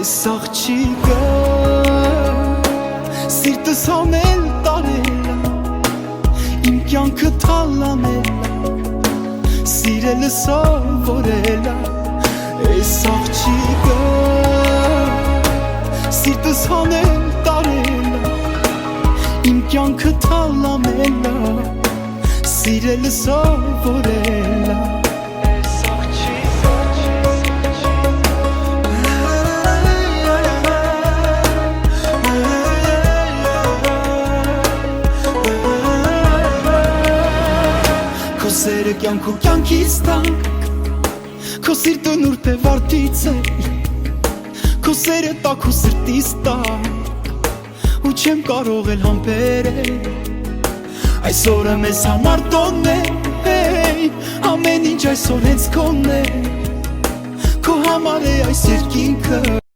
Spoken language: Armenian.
Այս աղջիկը սիրտս հանել տարելա, իմ կյանքը թալանելա, սիրելը սովորելա։ Այս աղջիկը սիրտս հանել տարելա, իմ կյանքը թալանելա, սիրելը սովորելա։ Քո սերը կյանք ու կյանքից տանք, քո սիրտը նուրբ է վարդից է, քո սերը տաք ու սրտից տաք, ու չեմ կարող էլ համբերել։ Այսօրը մեզ համար տոնն է, ամեն ինչ այսօր հենց քոնն է, քո համար է այս երկինքը։